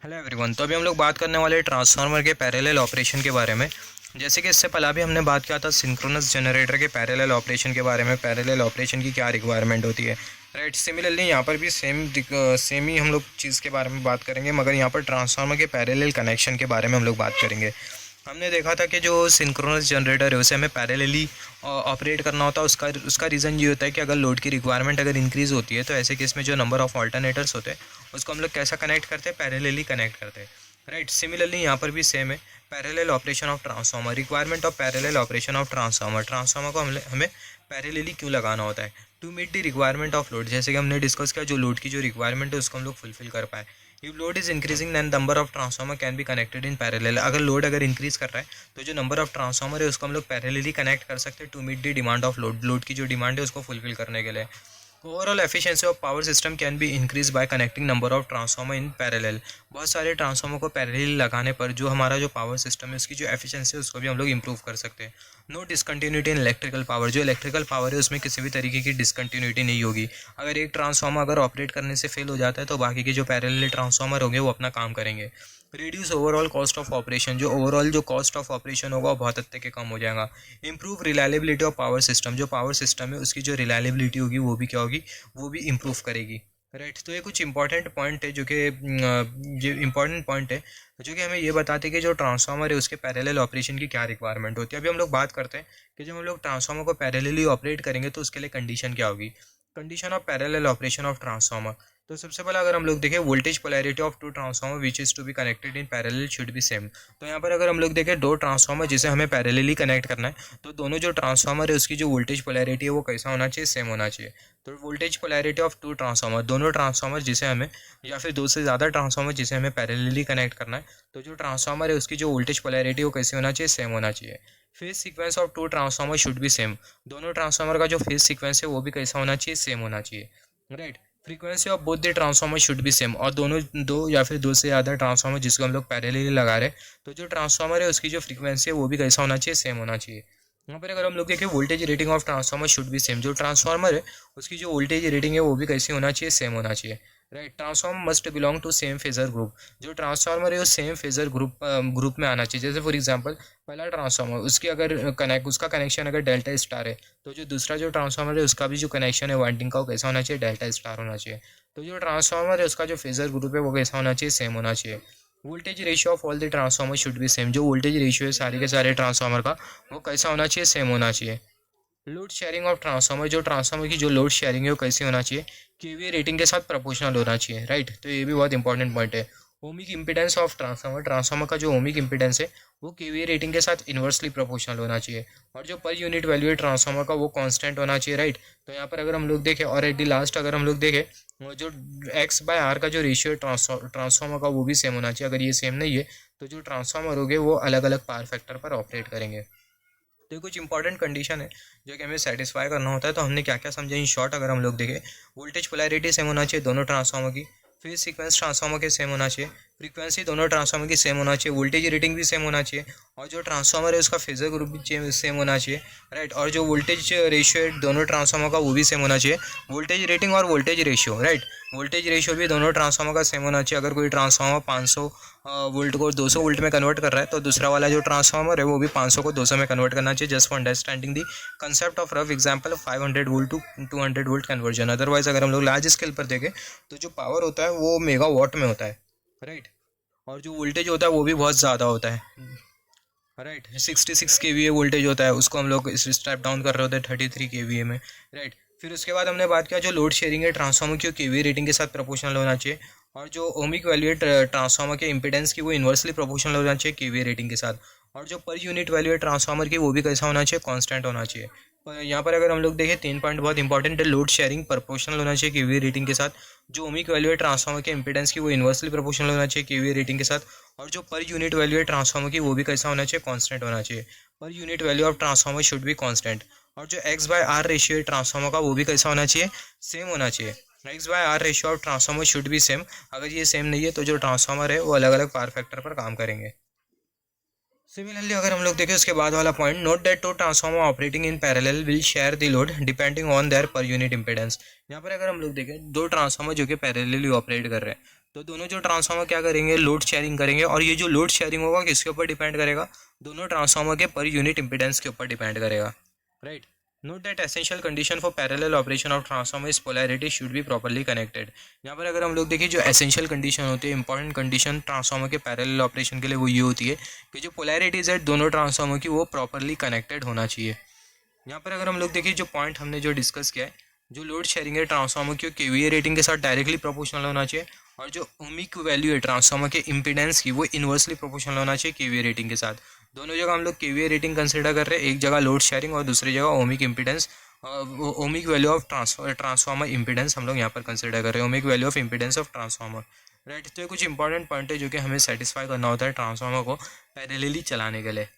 Hello everyone. तो अभी हम लोग बात करने वाले हैं ट्रांसफार्मर के पैरेलल ऑपरेशन के बारे में। जैसे कि इससे पहले भी हमने बात किया था सिंक्रोनस जनरेटर के पैरेलल ऑपरेशन के बारे में, पैरेलल ऑपरेशन की क्या रिक्वायरमेंट होती है। राइट, सिमिलरली यहाँ पर भी सेम ही हम लोग चीज़ के बारे में बात करेंगे, मगर यहाँ पर ट्रांसफार्मर के पैरेलल कनेक्शन के बारे में हम लोग बात करेंगे। हमने देखा था कि जो सिंक्रोनस जनरेटर है उसे हमें पैरेलली ऑपरेट करना होता है। उसका रीज़न ये होता है कि अगर लोड की रिक्वायरमेंट अगर इंक्रीज़ होती है तो ऐसे केस में जो नंबर ऑफ ऑल्टरनेटर्स होते हैं उसको हम लोग कैसा कनेक्ट करते हैं, पैरेलली कनेक्ट करते हैं। राइट, सिमिलरली यहाँ पर भी सेम है। Parallel operation of transformer, requirement of parallel operation of transformer को हमें पैरेलली क्यों लगाना होता है, to meet the requirement of load. जैसे कि हमने डिस्कस किया, जो लोड की जो रिक्वायरमेंट है उसको हम लोग फुलफिल कर पाए। If load is increasing then number of transformer can be connected in parallel. अगर लोड अगर इंक्रीज कर रहा है तो जो नंबर ऑफ ट्रांसफार्मर है उसको हम लोग पैरेलली कनेक्ट कर सकते हैं to meet the demand of load. Load की जो डिमांड है उसको फुलफिल करने के लिए। Overall efficiency of power system can be increase by connecting number of transformer in parallel. बहुत सारे ट्रांसफार्मर को पैरेलली लगाने पर जो हमारा जो पावर सिस्टम है उसकी जो एफिशिएंसी है उसको भी हम लोग इंप्रूव कर सकते हैं। No discontinuity in electrical power, जो इलेक्ट्रिकल पावर है उसमें किसी भी तरीके की डिसकंटिन्यूटी नहीं होगी। अगर एक ट्रांसफार्मर अगर ऑपरेट करने से फेल हो जाता है तो बाकी के जो पैरेलल ट्रांसफार्मर होंगे वो अपना काम करेंगे। Reduce overall cost of operation, जो ओवरऑल जो कॉस्ट ऑफ ऑपरेशन होगा वो बहुत हद तक के कम हो जाएगा। Improve reliability of power system, जो पावर सिस्टम है उसकी जो रिलायबिलिटी होगी वो भी क्या होगी, वो भी इम्प्रूव करेगी। राइट, तो ये कुछ इंपॉर्टेंट पॉइंट है जो इंपॉर्टेंट पॉइंट है जो कि हमें ये बताते हैं कि जो ट्रांसफार्मर है उसके पैरेलल ऑपरेशन की क्या रिक्वायरमेंट होती है। अभी हम लोग बात करते हैं कि जब हम लोग ट्रांसफार्मर को पैरेलली ऑपरेट करेंगे तो उसके लिए कंडीशन क्या होगी। Condition of parallel operation of transformer. तो सबसे पहले अगर हम लोग देखें, voltage polarity of two transformer which is to be connected in parallel should be same. तो यहाँ पर अगर हम लोग देखें दो ट्रांसफार्मर जिसे हमें पैरेलली कनेक्ट करना है तो दोनों जो ट्रांसफार्मर है उसकी जो वोल्टेज पोलैरिटी है वो कैसा होना चाहिए, सेम होना चाहिए। तो voltage polarity of two transformer, दोनों ट्रांसफार्मर जिसे हमें या फिर दो से ज़्यादा ट्रांसफार्मर जिसे हमें पैरेलली कनेक्ट करना है तो जो ट्रांसफार्मर है उसकी जो वोल्टेज पोलैरिटी है वो कैसे होना चाहिए, सेम होना चाहिए। Phase sequence of two transformer should be same, दोनों ट्रांसफार्मर का जो फेज सीक्वेंस है वो भी कैसा होना चाहिए, सेम होना चाहिए। Right, frequency of both the transformer should be same, और दोनों दो या फिर दो से ज़्यादा ट्रांसफार्मर जिसको हम लोग पैरेलली लगा रहे हैं तो जो ट्रांसफार्मर है उसकी जो फ्रीक्वेंसी है वो भी कैसा होना चाहिए, सेम होना चाहिए। यहाँ पर अगर हम लोग देखें, voltage rating of transformer should be same, जो ट्रांसफार्मर है उसकी जो वोल्टेज रेटिंग है वो भी कैसी होना चाहिए, सेम होना चाहिए। Right, transformer must belong to same phasor group, जो ट्रांसफार्मर है वो सेम फेजर ग्रुप में आना चाहिए। जैसे फॉर एग्जांपल पहला ट्रांसफार्मर उसकी अगर उसका कनेक्शन अगर डेल्टा स्टार है तो जो दूसरा जो ट्रांसफार्मर है उसका भी जो कनेक्शन है वाइंडिंग का वो कैसा होना चाहिए, डेल्टा स्टार होना चाहिए। तो जो ट्रांसफार्मर है उसका जो फेजर ग्रुप है वो कैसा होना चाहिए, सेम होना चाहिए। Voltage ratio of all the transformer should be same, जो वोल्टेज रेशियो है सारे के सारे ट्रांसफार्मर का वो कैसा होना चाहिए, सेम होना चाहिए। लोड शेयरिंग ऑफ ट्रांसफार्मर, जो ट्रांसफार्मर की जो लोड शेयरिंग है वो कैसे होना चाहिए, केवीए रेटिंग के साथ प्रोपोर्शनल होना चाहिए। राइट, तो ये भी बहुत इंपॉर्टेंट पॉइंट है। Ohmic impedance of transformer, transformer का जो ओमिक इंपीडेंस है वो केवीए रेटिंग के साथ इन्वर्सली प्रोपोर्शनल होना चाहिए। और जो पर यूनिट वैल्यू है ट्रांसफार्मर का वो कांस्टेंट होना चाहिए। राइट, तो यहाँ पर अगर हम लोग देखें और एट दी लास्ट अगर हम लोग देखें वो जो एक्स बाय आर का जो रेशियो है ट्रांसफार्मर का वो भी सेम होना चाहिए। अगर ये सेम नहीं है तो जो ट्रांसफार्मर होंगे वो अलग अलग पावर फैक्टर पर ऑपरेट करेंगे। तो ये कुछ इंपॉर्टेंट कंडीशन है जो कि हमें सेटिस्फाई करना होता है। तो हमने क्या क्या समझा इन शॉर्ट, अगर हम लोग देखें, वोल्टेज पोलैरिटी सेम होना चाहिए दोनों ट्रांसफार्मर की, फेज सीक्वेंस ट्रांसफार्मर के सेम होना चाहिए, फ्रीक्वेंसी दोनों ट्रांसफार्मर की सेम होना चाहिए, वोल्टेज रेटिंग भी सेम होना चाहिए, और जो ट्रांसफार्मर है उसका फेजर ग्रुप भी सेम होना चाहिए। राइट, और जो वोल्टेज रेशियो है दोनों ट्रांसफार्मर का वो भी सेम होना चाहिए, वोल्टेज रेटिंग और voltage ratio. Right, voltage ratio भी दोनों ट्रांसफार्मर का सेम होना चाहिए। अगर कोई ट्रांसफार्मर 500 वोल्ट को 200 वोल्ट में कन्वर्ट कर रहा है तो दूसरा वाला जो ट्रांसफार्मर है वो भी 500 को 200 में कन्वर्ट करना चाहिए, just for understanding the concept of rough example 500 volt to 200 volt conversion. Otherwise अगर हम लोग लार्ज स्केल पर देखें तो जो पावर होता है वो मेगावाट में होता है। राइट, और जो वोल्टेज होता है वो भी बहुत ज़्यादा होता है। राइट, 66 केवीए वोल्टेज होता है, उसको हम लोग स्टेप डाउन कर रहे होते हैं 33 केवीए में। राइट, फिर उसके बाद हमने बात किया जो लोड शेयरिंग है ट्रांसफार्मर की केवीए रेटिंग के साथ प्रोपोर्शनल होना चाहिए, और जो ओमिक वैल्यू है ट्रांसफार्मर के इंपीडेंस की वो इन्वर्सली प्रोपोर्शनल होना चाहिए केवीए रेटिंग के साथ, और जो पर यूनिट वैल्यू है ट्रांसफार्मर की वो भी कैसा होना चाहिए, कांस्टेंट होना चाहिए। पर यहाँ पर अगर हम लोग देखें 3 पॉइंट बहुत इंपॉर्टेंट है। लोड शेयरिंग प्रोपोर्शनल होना चाहिए केवीए रेटिंग के साथ, जो ओमिक वैल्यू है ट्रांसफार्मर के इंपीडेंस की वो इन्वर्सली प्रोपोर्शनल होना चाहिए केवीए रेटिंग के साथ, और जो पर यूनिट वैल्यू है ट्रांसफार्मर की वो भी कैसा होना चाहिए, कांस्टेंट होना चाहिए। पर unit value of transformer should be constant, और जो एक्स बाय आर रेशियो है ट्रांसफार्मर का वो भी कैसा होना चाहिए, सेम होना चाहिए। X by R ratio of transformer should be same, अगर ये सेम नहीं है तो जो ट्रांसफार्मर है वो अलग अलग पावर फैक्टर पर काम करेंगे। सिमिलरली अगर हम लोग देखें उसके बाद वाला point, note that two transformer operating in parallel will share the load depending on their per unit impedance. यहाँ पर अगर हम लोग देखें दो ट्रांसफार्मर जो कि पैरेलली ऑपरेट कर रहे हैं तो दोनों जो ट्रांसफार्मर क्या करेंगे, लोड शेयरिंग करेंगे, और ये जो लोड शेयरिंग होगा किसके ऊपर डिपेंड करेगा, दोनों ट्रांसफार्मर के पर यूनिट इंपीडेंस के ऊपर डिपेंड करेगा, right. Note that essential condition for parallel operation of transformer is polarity should be properly connected. यहाँ पर अगर हम लोग देखिए जो एसेंशियल कंडीशन होती है, इंपॉर्टेंट कंडीशन ट्रांसफार्मर के पैरेलल ऑपरेशन के लिए, वो ये होती है कि जो पोलैरिटीज है दोनों ट्रांसफार्मर की वो प्रॉपर्ली कनेक्टेड होना चाहिए। यहाँ पर अगर हम लोग देखिए जो पॉइंट हमने जो डिस्कस किया है, जो लोड शेयरिंग है ट्रांसफार्मर की केवीए रेटिंग के साथ डायरेक्टली प्रोपोर्शनल होना चाहिए, और जो ओमिक वैल्यू है ट्रांसफार्मर के इंपीडेंस की वो इन्वर्सली प्रोपोर्शनल होना चाहिए केवीए रेटिंग के साथ। दोनों जगह हम लोग केवीए रेटिंग कंसिडर कर रहे हैं, एक जगह लोड शेयरिंग और दूसरी जगह ohmic impedance, ohmic value of transformer impedance हम लोग यहाँ पर कंसिडर कर रहे हैं, ohmic value of impedance of transformer, right. तो ये कुछ इंपॉर्टेंट पॉइंट है जो कि हमें सेटिस्फाई करना होता है ट्रांसफार्मर को पैरेलली चलाने के लिए।